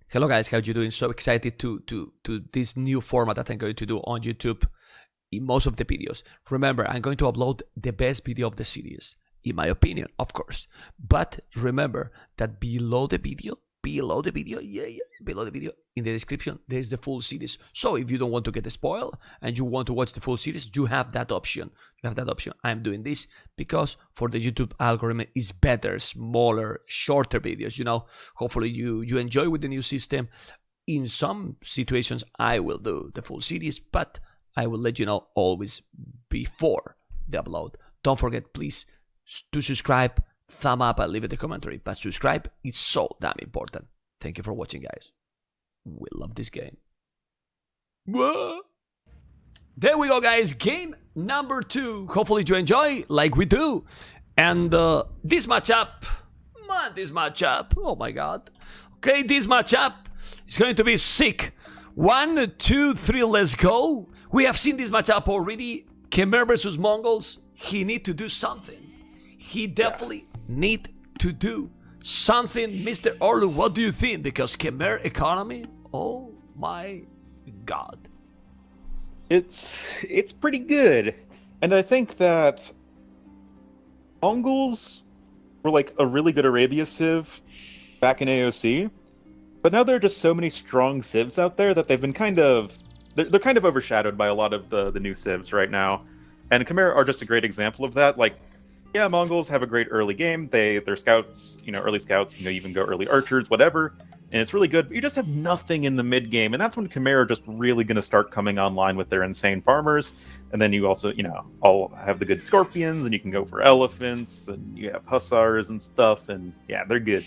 Hello guys, how you doing? So excited to this new format that I'm going to do on YouTube in most of the videos. Remember, I'm going to upload the best video of the series, in my opinion, of course. But remember that below the video, below the video, in the description, there's the full series. So if you don't want to get spoiled and you want to watch the full series, you have that option. I'm doing this because for the YouTube algorithm, it's better, smaller, shorter videos. You know, hopefully you enjoy with the new system. In some situations, I will do the full series, but I will let you know always before the upload. Don't forget, please, to subscribe, thumb up, and leave it a commentary. But subscribe is so damn important. Thank you for watching, guys. We love this game. Whoa. There we go, guys. Game number 2. Hopefully you enjoy like we do. And this matchup, oh my god. Okay, this matchup is going to be sick. 1, 2, 3, let's go. We have seen this matchup already. Khmer versus Mongols. He need to do something. He definitely need to do something. Mr. Orlu, what do you think? Because Khmer economy, oh my god. It's pretty good. And I think that Mongols were like a really good Arabia civ back in AOC. But now there are just so many strong civs out there that they've been kind of they're kind of overshadowed by a lot of the new civs right now. And Khmer are just a great example of that. Like, yeah, Mongols have a great early game. They're scouts, early scouts, even go early archers, whatever. And it's really good, but you just have nothing in the mid game. And that's when Khmer are just really going to start coming online with their insane farmers. And then you also, all have the good scorpions, and you can go for elephants, and you have hussars and stuff. And yeah, they're good.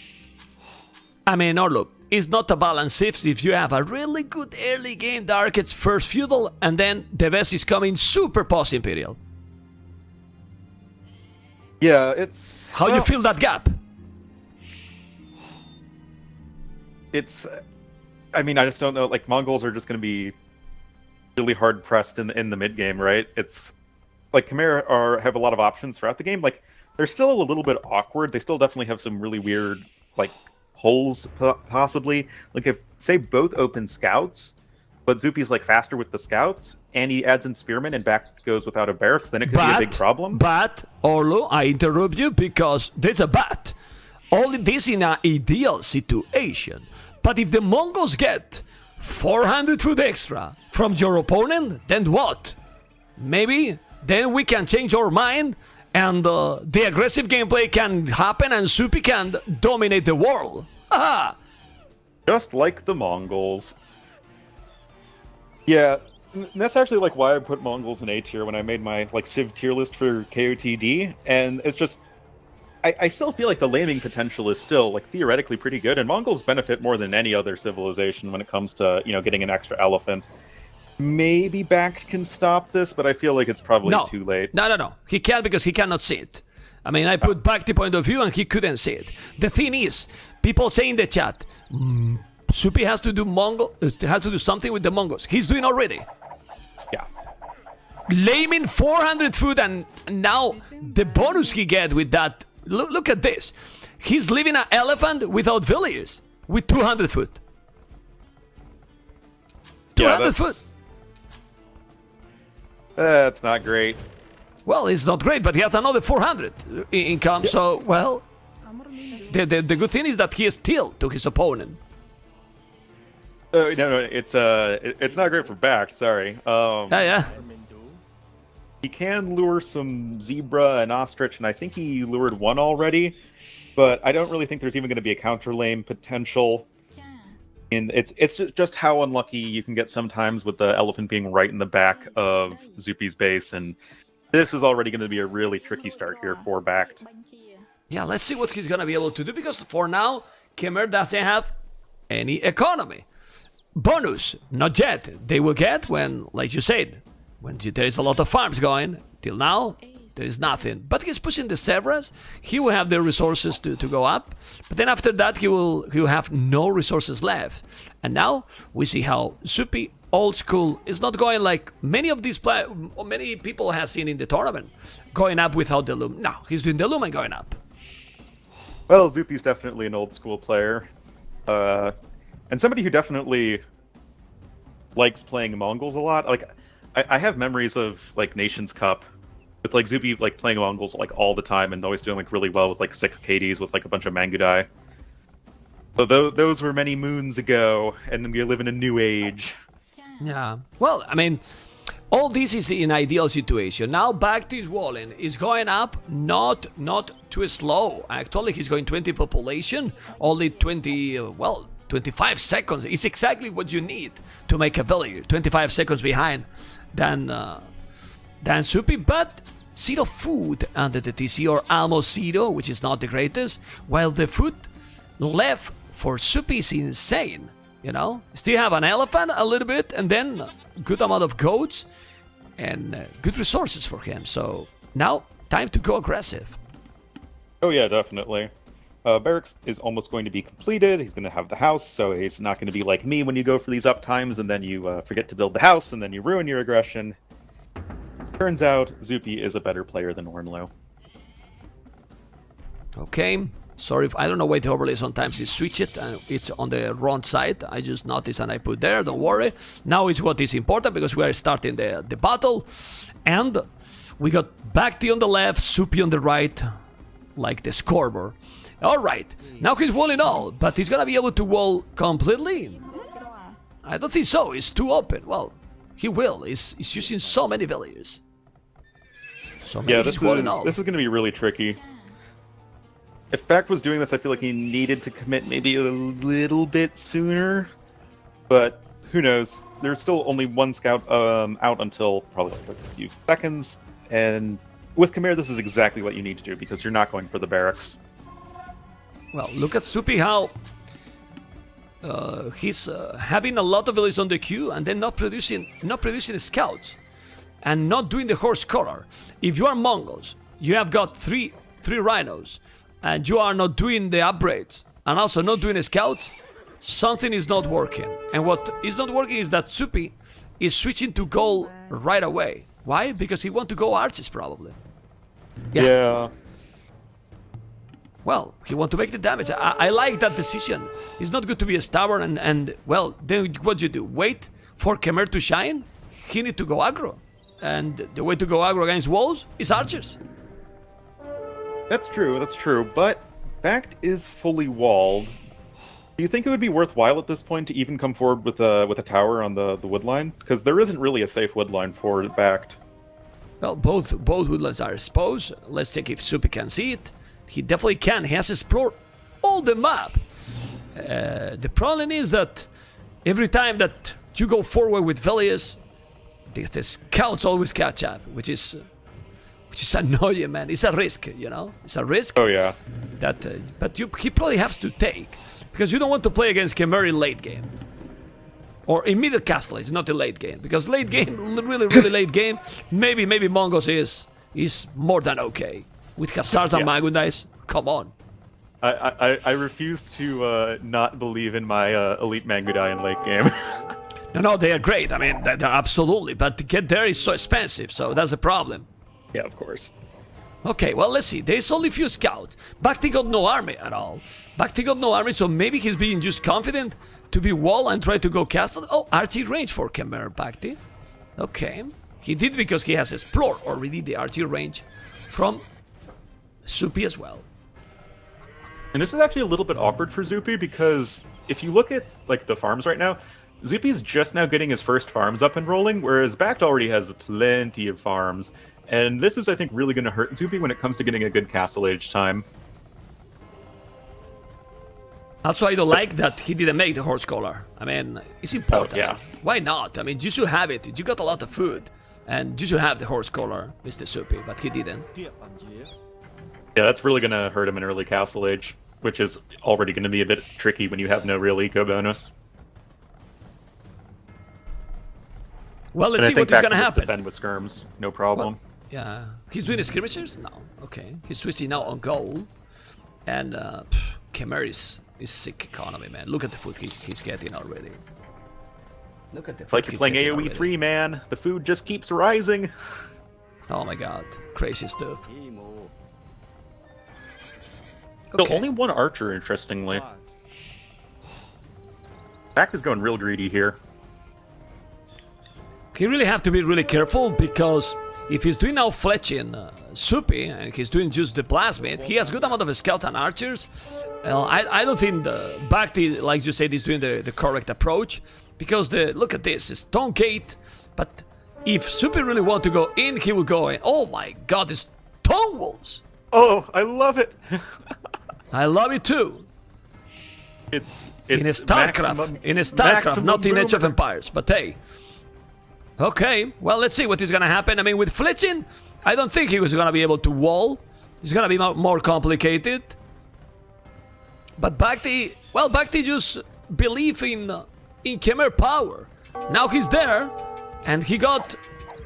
I mean, look, it's not a balance if you have a really good early game that gets first feudal, and then the best is coming super post-imperial. Yeah, it's... How do you feel that gap? I mean, I just don't know. Like, Mongols are just going to be really hard pressed in the mid game, right? It's like Khmer have a lot of options throughout the game. Like, they're still a little bit awkward. They still definitely have some really weird, like, holes possibly. Like, if say both open scouts, but Zuppi's like faster with the scouts, and he adds in spearmen and BacT goes without a barracks, then it could be a big problem. But Orlu, I interrupt you because there's a but. Only this in an ideal situation. But if the Mongols get 400 food extra from your opponent, then what? Maybe then we can change our mind and the aggressive gameplay can happen and Zuppi can dominate the world. Haha! Just like the Mongols. Yeah, that's actually like why I put Mongols in A tier when I made my civ tier list for KOTD, and it's just I still feel like the laming potential is still theoretically pretty good, and Mongols benefit more than any other civilization when it comes to getting an extra elephant. Maybe BacT can stop this, but I feel like it's probably too late. No. He can't because he cannot see it. I mean, I put BacT point of view and he couldn't see it. The thing is, people say in the chat, Zuppi has to do something with the Mongols. He's doing already. Yeah. Laming 400 food, and now the bonus he get with that. Look at this. He's leaving an elephant without villagers with 200 food. 200 food. That's not great. Well, it's not great, but he has another 400 income. Yeah. So, well, the good thing is that he still took his opponent. No, it's not great for BacT. Sorry. Yeah. He can lure some zebra and ostrich, and I think he lured one already. But I don't really think there's even going to be a counter lame potential. And it's just how unlucky you can get sometimes with the elephant being right in the back of Zuppi's base, and this is already going to be a really tricky start here for BacT. Yeah, let's see what he's going to be able to do, because for now, Khmer doesn't have any economy. Bonus, not yet. They will get when, like you said, when there is a lot of farms going. Till now, there is nothing. But he's pushing the Zebras. He will have the resources to go up. But then after that, he will have no resources left. And now, we see how Zuppi, old school, is not going like many of these many people have seen in the tournament. Going up without the loom. No, he's doing the loom and going up. Well, Zuppi's definitely an old school player. And somebody who definitely likes playing Mongols a lot. Like, I have memories of like Nations Cup with like Zuppi like playing Mongols like all the time and always doing like really well with like sick KDs with like a bunch of Mangudai. So those were many moons ago, and we live in a new age. Yeah. Well, I mean, all this is in ideal situation. Now BacT is walling. Is going up, not too slow. Actually, he's going 20 population, only 20, 25 seconds. It's exactly what you need to make a value. 25 seconds behind than Zuppi, but zero food under the TC, or almost zero, which is not the greatest, while the food left for Zuppi is insane. You know, still have an elephant a little bit, and then good amount of goats, and good resources for him. So now, time to go aggressive. Oh yeah, definitely. Barracks is almost going to be completed. He's going to have the house, so he's not going to be like me when you go for these up times and then you forget to build the house and then you ruin your aggression. Turns out, Zuppi is a better player than Ornlo. Okay. Sorry, if I don't know why the overlay sometimes is switch it and it's on the wrong side. I just noticed and I put there, don't worry. Now is what is important because we are starting the battle. And we got BacT on the left, Zuppi on the right, like the scoreboard. Alright, now he's walling all, but he's gonna be able to wall completely? I don't think so, it's too open. Well, he will, he's using so many values. So yeah, this is gonna be really tricky. If BacT was doing this, I feel like he needed to commit maybe a little bit sooner. But who knows? There's still only one scout out until probably like a few seconds. And with Khmer, this is exactly what you need to do because you're not going for the barracks. Well, look at Zuppi how he's having a lot of villages on the queue and then not producing scouts and not doing the horse collar. If you are Mongols, you have got three rhinos, and you are not doing the upgrades and also not doing scouts, something is not working. And what is not working is that Zuppi is switching to gold right away. Why? Because he wants to go archers probably. Yeah. Well, he wants to make the damage. I like that decision. It's not good to be stubborn and well, then what you do? Wait for Khmer to shine? He need to go aggro. And the way to go aggro against walls is archers. That's true, but BacT is fully walled. Do you think it would be worthwhile at this point to even come forward with a tower on the wood line? Because there isn't really a safe wood line for BacT. Well, both woodlands are exposed. Let's check if Zuppi can see it. He definitely can. He has explored all the map. The problem is that every time that you go forward with villages, the scouts always catch up, which is annoying, man. It's a risk, you know. It's a risk. Oh yeah. That, but he probably has to take because you don't want to play against Khmer in late game or in middle castle. It's not in late game because late game, really late game. Maybe Mongols is more than okay with Khazars and Magundais. Come on. I refuse to not believe in my elite Mangudai in late game. No, they are great. I mean, they're absolutely. But to get there is so expensive, so that's the problem. Yeah, of course. Okay, well, let's see. There's only few scouts. BacT got no army at all. BacT got no army, so maybe he's being just confident to be wall and try to go castle. Oh, archery range for Khmer BacT. Okay. He did because he has explored already the archery range from Zuppi as well. And this is actually a little bit awkward for Zuppi because if you look at like the farms right now, Zuppi's just now getting his first farms up and rolling, whereas BacT already has plenty of farms. And this is, I think, really going to hurt Zuppi when it comes to getting a good castle age time. Also, I don't like that he didn't make the horse collar. I mean, it's important. Oh, yeah. Why not? I mean, you should have it. You got a lot of food. And you should have the horse collar, Mr. Zuppi, but he didn't. Yeah, that's really going to hurt him in early castle age, which is already going to be a bit tricky when you have no real eco bonus. Well, let's see what is going to happen. Defend with skirms, no problem. Well, yeah, he's doing skirmishers? No, okay. He's switching now on gold. And Khmer is sick economy, man. Look at the food he's getting already. Look at the food like you're playing AoE 3, man. The food just keeps rising. Oh my god, crazy stuff. Okay. So only one archer, interestingly. BacT is going real greedy here. He really have to be really careful, because if he's doing now fletching Zuppi and he's doing just the plasmid, he has good amount of scout and archers. Well, I don't think the BacT, like you said, is doing the correct approach, because look at this, it's stone gate, but if Zuppi really want to go in, he will go in. Oh my god, it's stone walls! Oh, I love it! I love it too. It's in a StarCraft, not in Age of Empires, but hey. Okay, well, let's see what is gonna happen. I mean, with fletching, I don't think he was gonna be able to wall. It's gonna be more complicated. But BacT, well, BacT just believe in Khmer power. Now he's there, and he got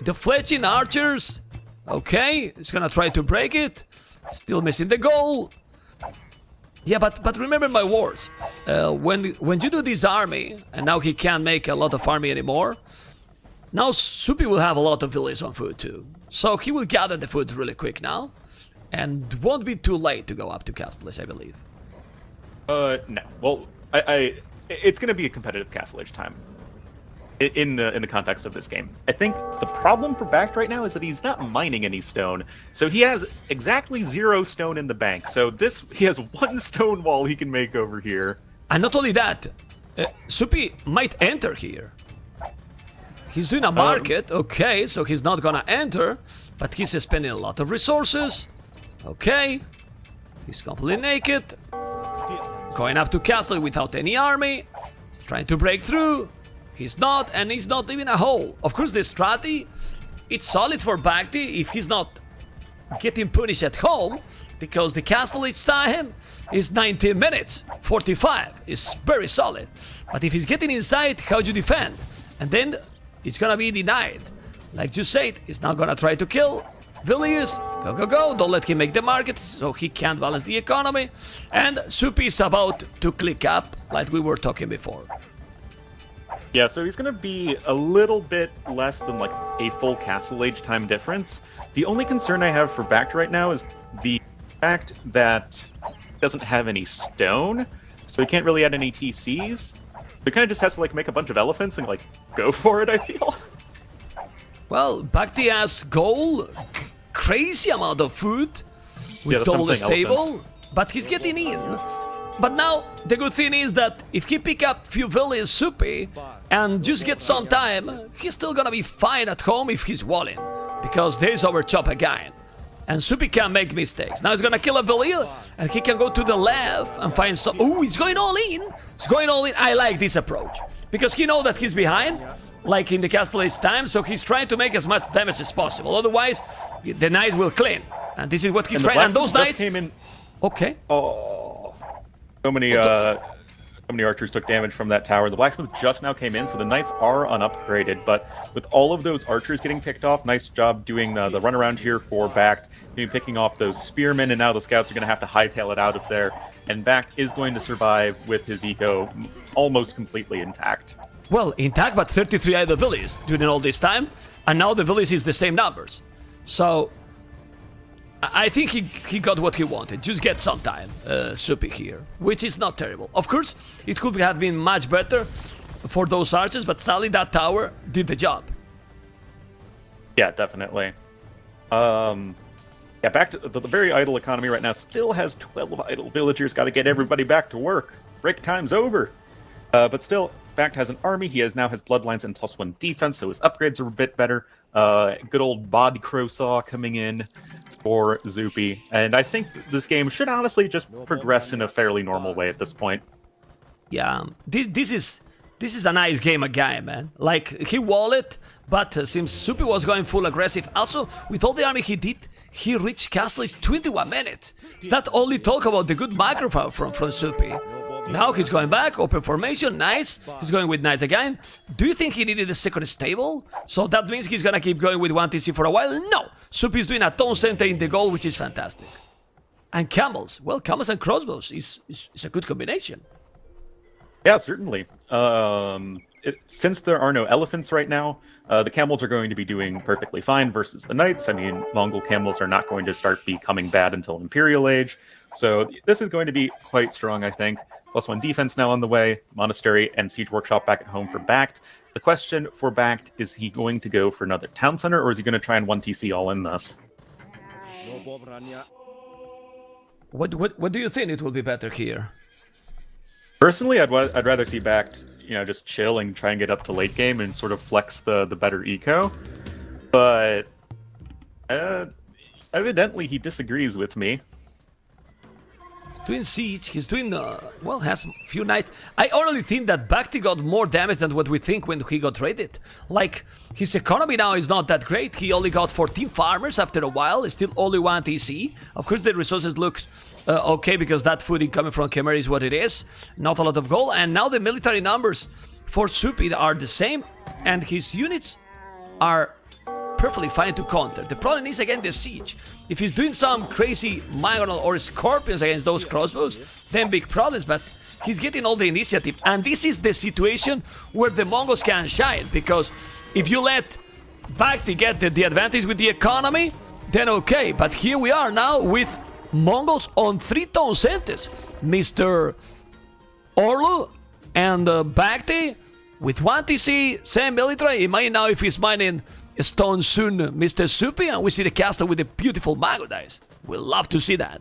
the fletching archers. Okay, he's gonna try to break it. Still missing the goal. Yeah, but remember my words. When you do this army, and now he can't make a lot of army anymore, now Zuppi will have a lot of villages on foot too. So he will gather the food really quick now, and won't be too late to go up to Castle Age, I believe. No. Well, it's going to be a competitive Castle Age time in the context of this game. I think the problem for BacT right now is that he's not mining any stone, so he has exactly 0 stone in the bank. So he has 1 stone wall he can make over here. And not only that, Zuppi might enter here. He's doing a market, okay, so he's not gonna enter, but he's spending a lot of resources. Okay, he's completely naked. Going up to castle without any army. He's trying to break through. He's not, and he's not even a hole. Of course, the strategy, it's solid for BacT if he's not getting punished at home, because the castle each time is 19 minutes. 45 is very solid. But if he's getting inside, how do you defend? And then it's gonna be denied. Like you said, he's not gonna try to kill villagers. Go. Don't let him make the market, so he can't balance the economy. And Zuppi is about to click up, like we were talking before. Yeah, so he's going to be a little bit less than like a full Castle Age time difference. The only concern I have for BacT right now is the fact that he doesn't have any stone, so he can't really add any TCs. He kind of just has to like make a bunch of elephants and like go for it, I feel. Well, BacT has gold, crazy amount of food with all the stable, but he's getting in. But now, the good thing is that if he pick up few villages Zuppi and just get some time, he's still gonna be fine at home if he's walling, because there's overchop again. And Zuppi can make mistakes. Now he's gonna kill a villager, and he can go to the left and find some... Oh, he's going all in! He's going all in. I like this approach, because he knows that he's behind, like in the Castle Age time, so he's trying to make as much damage as possible. Otherwise, the knights will clean. And this is what he's trying. And those knights... came in... Okay. Oh... So many archers took damage from that tower. The blacksmith just now came in, so the knights are unupgraded. But with all of those archers getting picked off, nice job doing the runaround here for BacT, picking off those spearmen, and now the scouts are going to have to hightail it out of there. And BacT is going to survive with his eco almost completely intact. Well, intact, but 33 other villages during all this time, and now the village is the same numbers. So I think he got what he wanted. Just get some time, Zuppi here, which is not terrible. Of course, it could have been much better for those archers, but sadly that tower did the job. Yeah, definitely. Yeah, back to the very idle economy right now. Still has 12 idle villagers. Got to get everybody back to work. Break time's over. But still, BacT has an army. He now has bloodlines and +1 defense, so his upgrades are a bit better. Good old Bod Crowsaw coming in for Zuppi. And I think this game should honestly just progress in a fairly normal way at this point. Yeah, this is a nice game again, man. Like, he walled it, but since Zuppi was going full aggressive, also, with all the army he did, he reached Castle in 21 minutes. It's not only talk about the good microphone from Zuppi. Now he's going back, open formation, nice. He's going with knights again. Do you think he needed a second stable? So that means he's gonna keep going with 1 TC for a while? No! Zuppi is doing a town center in the goal, which is fantastic. And camels. Well, camels and crossbows is a good combination. Yeah, certainly. Since there are no elephants right now, the camels are going to be doing perfectly fine versus the knights. I mean, Mongol camels are not going to start becoming bad until Imperial Age. So this is going to be quite strong, I think. +1 defense now on the way, Monastery and Siege Workshop back at home for BacT. The question for BacT, is he going to go for another Town Center, or is he going to try and 1 TC all in this? What do you think it will be better here? Personally, I'd rather see BacT, just chill and try and get up to late game and sort of flex the better eco. But evidently he disagrees with me. Doing siege, he's doing, has few knights. I honestly think that BacT got more damage than what we think when he got raided. Like, his economy now is not that great. He only got 14 farmers after a while. It's still only 1 TC. Of course, the resources looks okay because that food incoming from Khmer is what it is. Not a lot of gold. And now the military numbers for Zuppi are the same. And his units are perfectly fine to counter. The problem is, again, the siege. If he's doing some crazy Mangonel or Scorpions against those crossbows, then big problems, but he's getting all the initiative. And this is the situation where the Mongols can shine, because if you let BacT get the advantage with the economy, then okay. But here we are now with Mongols on 3 town centers. Mr. Orlu and BacT with 1 TC, same military. Imagine now if he's mining stone soon, Mr. Zuppi, and we see the castle with the beautiful Mago dice. We'll love to see that.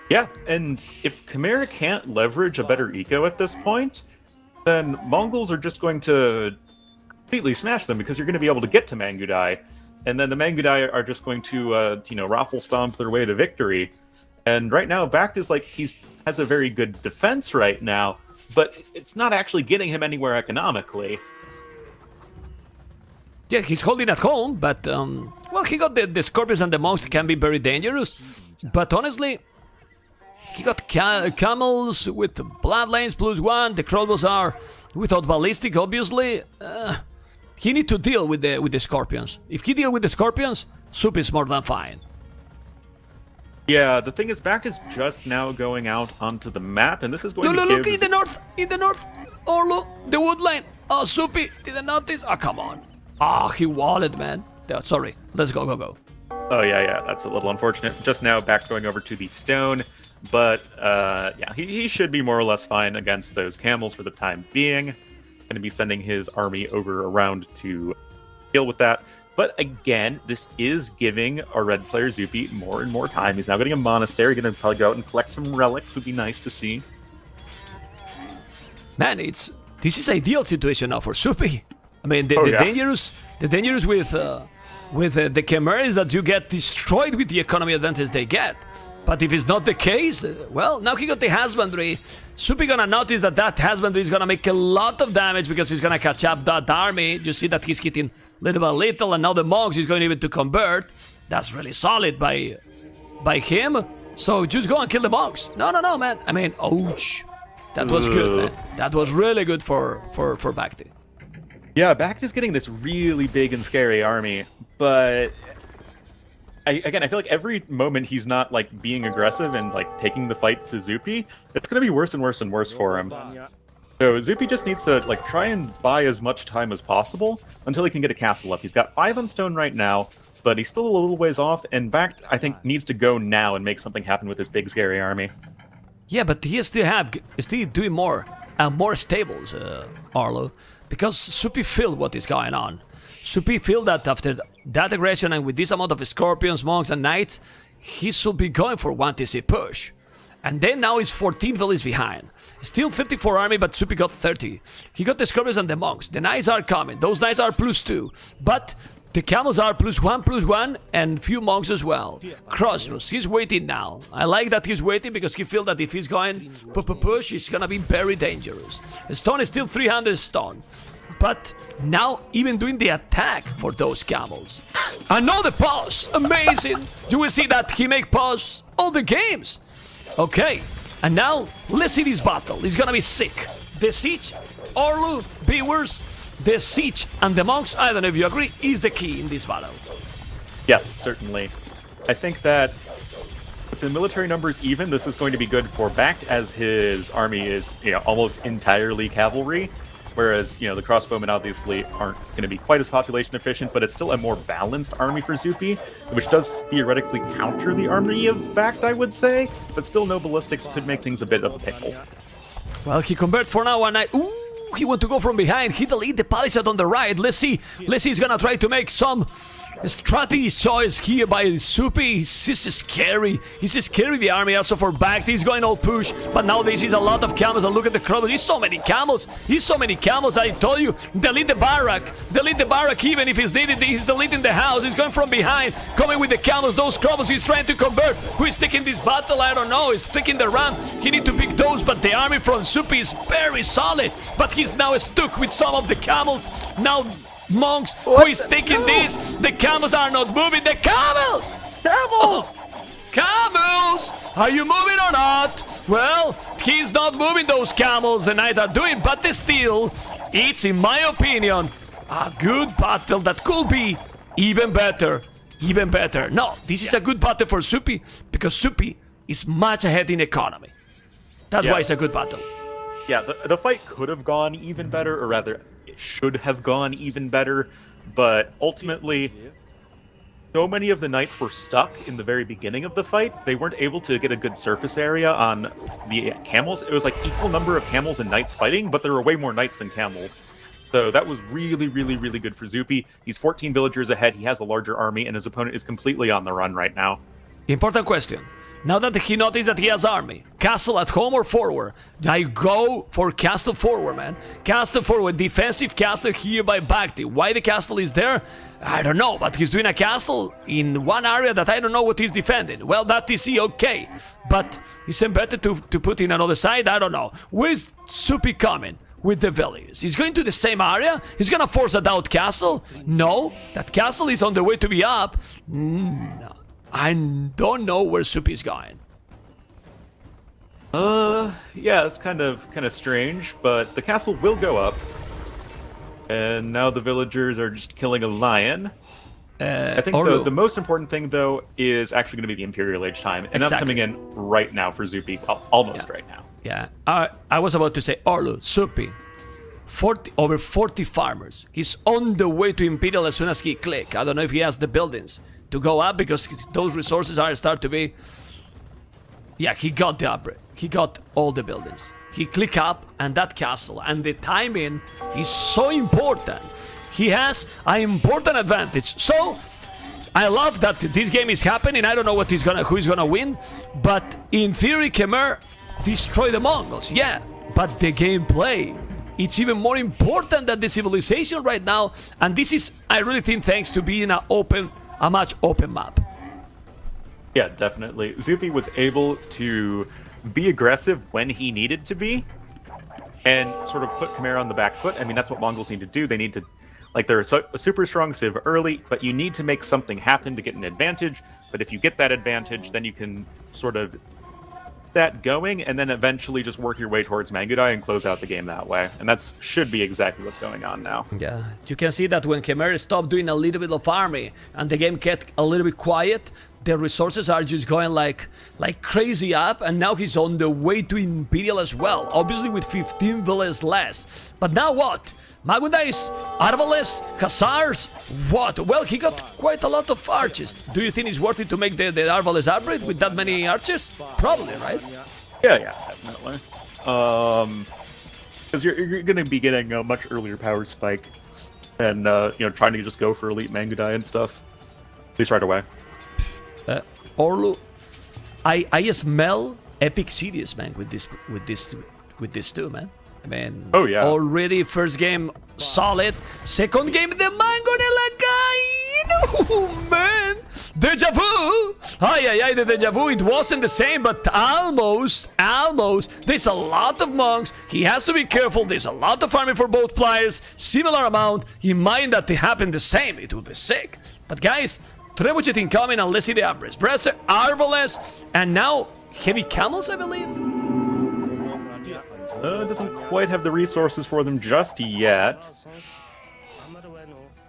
Yeah, and if Khmer can't leverage a better eco at this point, then Mongols are just going to completely smash them, because you're going to be able to get to Mangudai, and then the Mangudai are just going to, raffle stomp their way to victory. And right now, BacT is like, has a very good defense right now, but it's not actually getting him anywhere economically. Yeah, he's holding at home, but, he got the Scorpions and the Monks can be very dangerous. But honestly, he got Camels with Bloodlanes +1. The Crossbows are without Ballistic, obviously. He need to deal with the Scorpions. If he deal with the Scorpions, Zuppi is more than fine. Yeah, the thing is, BacT is just now going out onto the map, and this is going to give... Look, in the north, Orlu, the wood line. Oh, Zuppi, didn't notice. Oh, come on. Ah, he walled, man. Sorry, let's go. Oh, yeah, that's a little unfortunate. Just now, BacT going over to the stone. But, yeah, he should be more or less fine against those camels for the time being. Going to be sending his army over around to deal with that. But, again, this is giving our red player Zuppi more and more time. He's now getting a monastery. Going to probably go out and collect some relics. Would be nice to see. Man, this is ideal situation now for Zuppi. I mean, the dangerous with the Khmer is that you get destroyed with the economy advantage they get. But if it's not the case, well, now he got the husbandry. Zuppi gonna notice that husbandry is gonna make a lot of damage because he's gonna catch up that army. You see that he's hitting little by little, and now the monks is going even to convert. That's really solid by him. So just go and kill the monks. No, man. I mean, ouch. That was good, man. That was really good for BacT. Yeah, BacT is getting this really big and scary army, but I feel like every moment he's not like being aggressive and like taking the fight to Zuppi, it's gonna be worse and worse and worse for him. So Zuppi just needs to like try and buy as much time as possible until he can get a castle up. He's got 5 on stone right now, but he's still a little ways off, and BacT, I think, needs to go now and make something happen with his big scary army. Yeah, but he still doing more stables, Arlo. Because Zuppi feel what is going on. Zuppi feel that after that aggression and with this amount of Scorpions, Monks and Knights, he should be going for 1 TC push. And then now he's 14 villages behind. Still 54 army, but Zuppi got 30. He got the Scorpions and the Monks. The Knights are coming. Those Knights are +2. But the Camels are +1, and few Monks as well. Crossbows, he's waiting now. I like that he's waiting because he feels that if he's going push, he's gonna be very dangerous. Stone is still 300 stone. But now even doing the attack for those Camels. Another pause! Amazing! You will see that he make pause all the games. Okay, and now let's see this battle. It's gonna be sick. The siege, Orlu, Bewers, the siege and the monks, I don't know if you agree, is the key in this battle. Yes, certainly. I think that with the military numbers even, this is going to be good for BacT, as his army is, almost entirely cavalry. Whereas, the crossbowmen obviously aren't going to be quite as population efficient, but it's still a more balanced army for Zuppi, which does theoretically counter the army of BacT, I would say, but still no ballistics could make things a bit of a pickle. Well, he convert for now, and ooh, he want to go from behind. He delete the palisade on the right. Let's see. He's gonna try to make some strategy choice here by Zuppi. He's scary. He's scary the army also for BacT. He's going all push, but now this is a lot of camels. And look at the crowd. He's so many camels. I told you. Delete the barrack. Even if he's needed. He's deleting the house. He's going from behind, coming with the camels. Those crowds he's trying to convert. Who is taking this battle? I don't know. He's taking the ramp. He need to pick those, but the army from Zuppi is very solid. But he's now stuck with some of the camels. Now monks, who is taking this? The camels are not moving. The camels! Camels! Are you moving or not? Well, he's not moving those camels. The knights are doing, but still, it's, in my opinion, a good battle that could be even better. No, this is a good battle for Zuppi, because Zuppi is much ahead in economy. That's why it's a good battle. Yeah, the fight could have gone even better, or rather, it should have gone even better, but ultimately, so many of the knights were stuck in the very beginning of the fight. They weren't able to get a good surface area on the camels. It was like equal number of camels and knights fighting, but there were way more knights than camels. So that was really good for Zuppi. He's 14 villagers ahead, he has a larger army, and his opponent is completely on the run right now. Important question. Now that he noticed that he has army, castle at home or forward? I go for castle forward, man. Castle forward, defensive castle here by BacT. Why the castle is there? I don't know, but he's doing a castle in one area that I don't know what he's defending. Well, that is okay, but is it better to put in another side? I don't know. Where's Zuppi coming with the villages? He's going to the same area? He's gonna force a doubt castle? No, that castle is on the way to be up. No. I don't know where Zuppi is going. Yeah, it's kind of strange, but the castle will go up. And now the villagers are just killing a lion. I think the most important thing, though, is actually going to be the Imperial Age time. And that's coming in right now for Zuppi. Well, almost right now. Yeah. I was about to say, Orlu, Zuppi, over 40 farmers. He's on the way to Imperial as soon as he click. I don't know if he has the buildings to go up, because those resources are start to be... Yeah, he got the upgrade. He got all the buildings. He click up, and that castle, and the timing is so important. He has an important advantage. So, I love that this game is happening. I don't know who is gonna win, but in theory, Khmer destroy the Mongols. Yeah, but the gameplay, it's even more important than the civilization right now. And this is, I really think, thanks to being a much open map. Yeah, definitely. Zuppi was able to be aggressive when he needed to be, and sort of put Khmer on the back foot. I mean, that's what Mongols need to do. They need to, like, they're a super strong civ early, but you need to make something happen to get an advantage. But if you get that advantage, then you can sort of that going, and then eventually just work your way towards Mangudai and close out the game that way. And that should be exactly what's going on now. Yeah, you can see that when Khmer stopped doing a little bit of army and the game kept a little bit quiet, the resources are just going like crazy up, and now he's on the way to Imperial as well, obviously with 15 villages less. But now what? Mangudais, Arbalest, Hussars, what? Well, he got quite a lot of archers. Do you think it's worth it to make the Arbalest upgrade with that many archers? Probably, right? Yeah, definitely. Because you're going to be getting a much earlier power spike, and trying to just go for elite Mangudai and stuff. At least right away. Orlu, I smell epic series, man, with this too, man. I mean, oh yeah. Already first game solid, second game the Mangonella guy. No, man. Deja vu. The deja vu. It wasn't the same, but almost. There's a lot of monks. He has to be careful. There's a lot of army for both players. Similar amount. He mind that they happen the same. It would be sick. But guys, Trebuchet incoming, and let's see the average. Bresser, Arbalest, and now heavy camels, I believe. Doesn't quite have the resources for them just yet.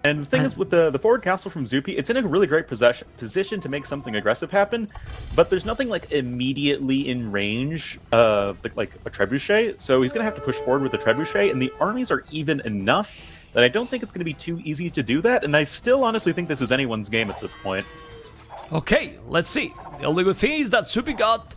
And the thing is, with the forward castle from Zuppi, it's in a really great position to make something aggressive happen, but there's nothing like immediately in range of like a trebuchet, so he's going to have to push forward with the trebuchet, and the armies are even enough that I don't think it's going to be too easy to do that, and I still honestly think this is anyone's game at this point. Okay, let's see. The only good thing is that Zuppi got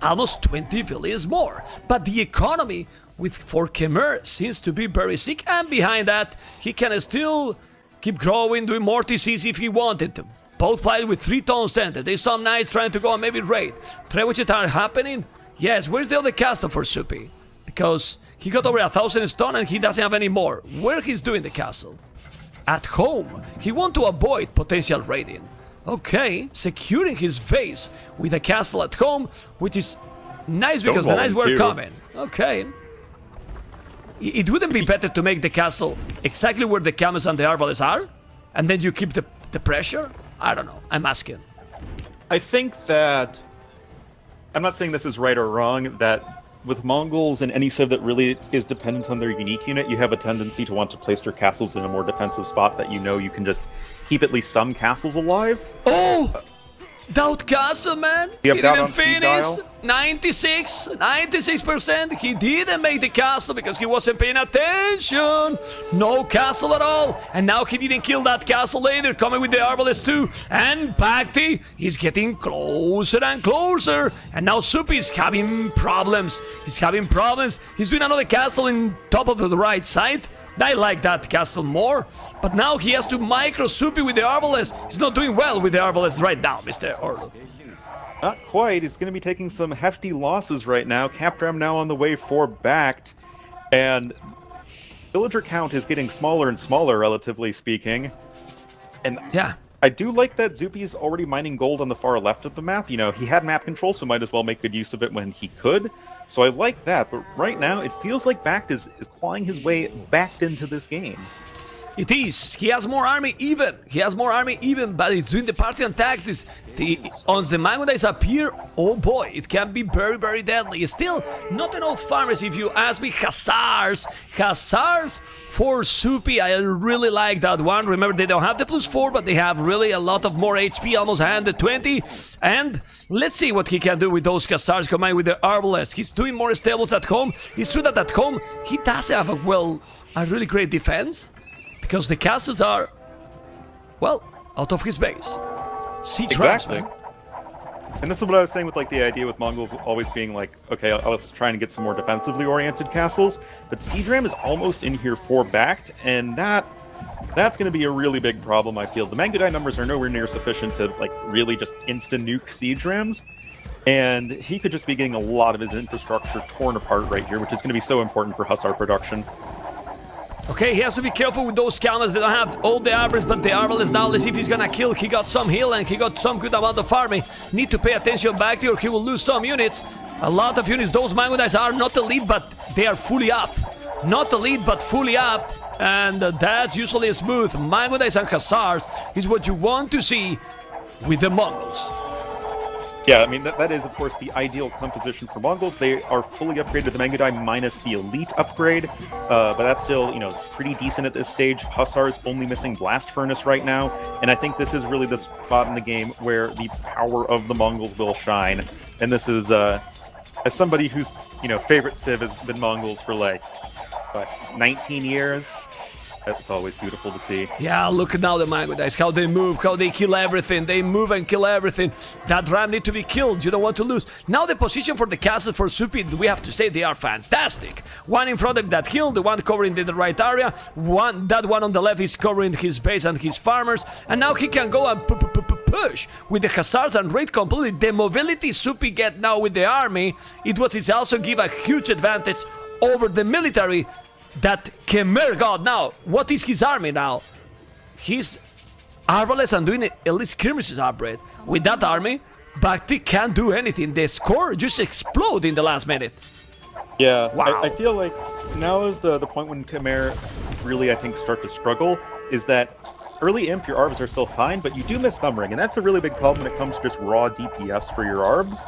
almost 20 billions more. But the economy for Khmer seems to be very sick, and behind that, he can still keep growing, doing more TCs if he wanted to. Both fight with 3 tons center. There's some knights trying to go and maybe raid. Trade which are happening. Yes, where's the other castle for Zuppi? Because he got over 1,000 stone and he doesn't have any more. Where he's doing the castle? At home. He want to avoid potential raiding. Okay, securing his base with a castle at home, which is nice because the knights were coming. Okay. It wouldn't be better to make the castle exactly where the camels and the arbalists are? And then you keep the pressure? I don't know. I'm asking. I think that... I'm not saying this is right or wrong, that with Mongols and any civ that really is dependent on their unique unit, you have a tendency to want to place your castles in a more defensive spot that you know you can just keep at least some castles alive. Oh! Doubt Castle, man! You have He doubt didn't on speed finish! dial? 96%! He didn't make the castle because he wasn't paying attention! No castle at all! And now he didn't kill that castle later, coming with the arbalest too! And BacT is getting closer and closer! And now Zuppi is having problems! He's having problems! He's doing another castle in top of the right side! I like that castle more, but now he has to micro Zuppi with the arbalest. He's not doing well with the arbalest right now, Mr. Orlo. Not quite. He's going to be taking some hefty losses right now. Capram now on the way for BacT, and villager count is getting smaller and smaller, relatively speaking. And yeah, I do like that Zuppi is already mining gold on the far left of the map. You know, he had map control, so might as well make good use of it when he could. So I like that, but right now it feels like BacT is clawing his way back into this game. it is. He has more army even. He has more army even, but he's doing the Parthian tactics. Once the Mangudais appear, oh boy, it can be very, very deadly. Still, not enough farmers if you ask me. Hussars. Hussars for Zuppi. I really like that one. Remember, they don't have the +4, but they have really a lot of more HP, almost 120. And let's see what he can do with those Hussars combined with the Arbalest. He's doing more stables at home. It's true that at home, he doesn't have a really great defense, because the castles are, well, out of his base. Siege Exactly. ramps, And this is what I was saying with like the idea with Mongols always being like, okay, let's try and get some more defensively oriented castles. But Siege Ram is almost in here for BacT, and that's going to be a really big problem, I feel. The Mangudai numbers are nowhere near sufficient to like really just insta-nuke Siege Rams. And he could just be getting a lot of his infrastructure torn apart right here, which is going to be so important for Hussar production. Okay, he has to be careful with those camels. They don't have all the arbors, but the arbalest now. Let's see if he's gonna kill. He got some heal and he got some good amount of farming. Need to pay attention back there or he will lose some units. A lot of units. Those Mangudais are not elite, but they are fully up. Not elite, but fully up. And that's usually smooth. Mangudais and Hussars is what you want to see with the Mongols. Yeah, I mean, that is, of course, the ideal composition for Mongols. They are fully upgraded, the Mangudai minus the elite upgrade, but that's still, you know, pretty decent at this stage. Hussar's only missing Blast Furnace right now, and I think this is really the spot in the game where the power of the Mongols will shine. And this is, as somebody whose, you know, favorite civ has been Mongols for, like, what, 19 years? That's always beautiful to see. Yeah, look now the Mangudais, how they move, how they kill everything. They move and kill everything. That ram need to be killed. You don't want to lose. Now the position for the castle for Zuppi, we have to say they are fantastic. One in front of that hill, the one covering the right area. That one on the left is covering his base and his farmers. And now he can go and push with the Hussars and raid completely. The mobility Zuppi get now with the army, it was also give a huge advantage over the military that Khmer got. Now, what is his army now? He's arbalest and doing at least skirmishes upgrade. With that army, BacT can't do anything. The score just explode in the last minute. Yeah, wow. I feel like now is the point when Khmer really, I think, start to struggle, is that early imp, your arbs are still fine, but you do miss Thumbring, and that's a really big problem when it comes to just raw DPS for your arbs.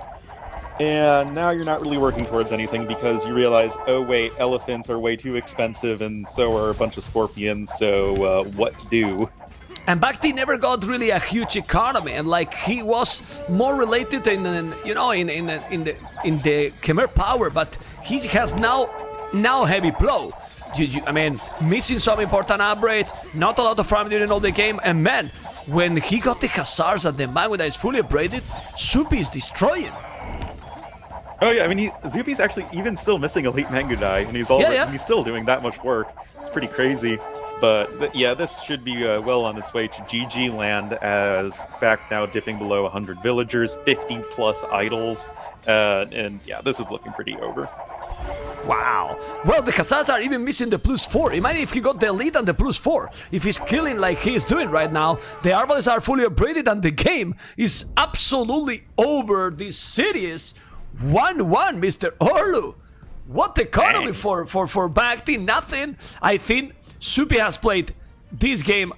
And now you're not really working towards anything because you realize, oh wait, elephants are way too expensive and so are a bunch of scorpions, so what do? And BacT never got really a huge economy, and like he was more related in the Khmer power, but he has now heavy blow. I mean, missing some important upgrades, not a lot of farm during all the game, and man, when he got the Hussars and the Mangudai is fully upgraded, Zuppi is destroying. Oh yeah, I mean, Zuppi's actually even still missing Elite Mangudai, and he's still doing that much work. It's pretty crazy. But yeah, this should be well on its way to GG land, as BacT now dipping below 100 villagers, 50 plus idols, and yeah, this is looking pretty over. Wow. Well, the Khazars are even missing the +4. Imagine if he got the lead and the +4. If he's killing like he's doing right now, the Arbalists are fully upgraded and the game is absolutely over. This series 1-1, Mr. Orlu. What economy for BacT? Nothing. I think Zuppi has played this game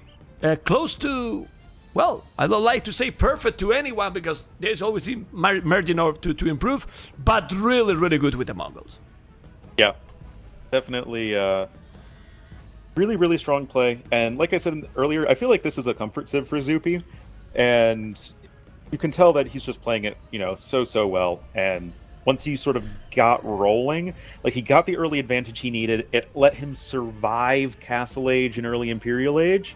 close to, well, I don't like to say perfect to anyone because there's always a margin to improve, but really, really good with the Mongols. Yeah, definitely really, really strong play. And like I said earlier, I feel like this is a comfort civ for Zuppi, and you can tell that he's just playing it, so well. And once he sort of got rolling, like he got the early advantage he needed, it let him survive Castle Age and early Imperial Age,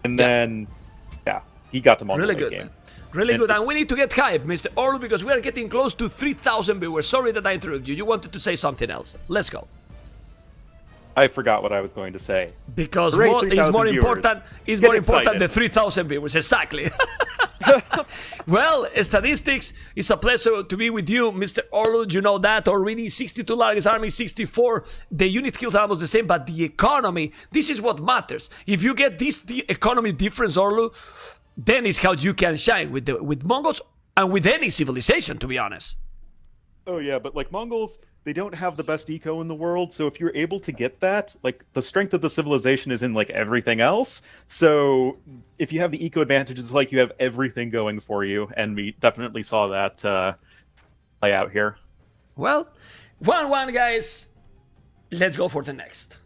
and then, yeah, he got the Mongol really game. Really good, and we need to get hype, Mr. Orlu, because we are getting close to 3,000 viewers. Sorry that I interrupted you. You wanted to say something else. Let's go. I forgot what I was going to say. Because it's more important than 3,000 viewers. Exactly. Well, statistics, it's a pleasure to be with you, Mr. Orlu. You know that already. 62 largest army, 64. The unit kills are almost the same, but the economy, this is what matters. If you get the economy difference, Orlu, then is how you can shine with Mongols and with any civilization, to be honest. Oh yeah, but like Mongols, they don't have the best eco in the world, so if you're able to get that, like the strength of the civilization is in like everything else. So if you have the eco advantages, like you have everything going for you, and we definitely saw that play out here. Well, 1-1, guys. Let's go for the next.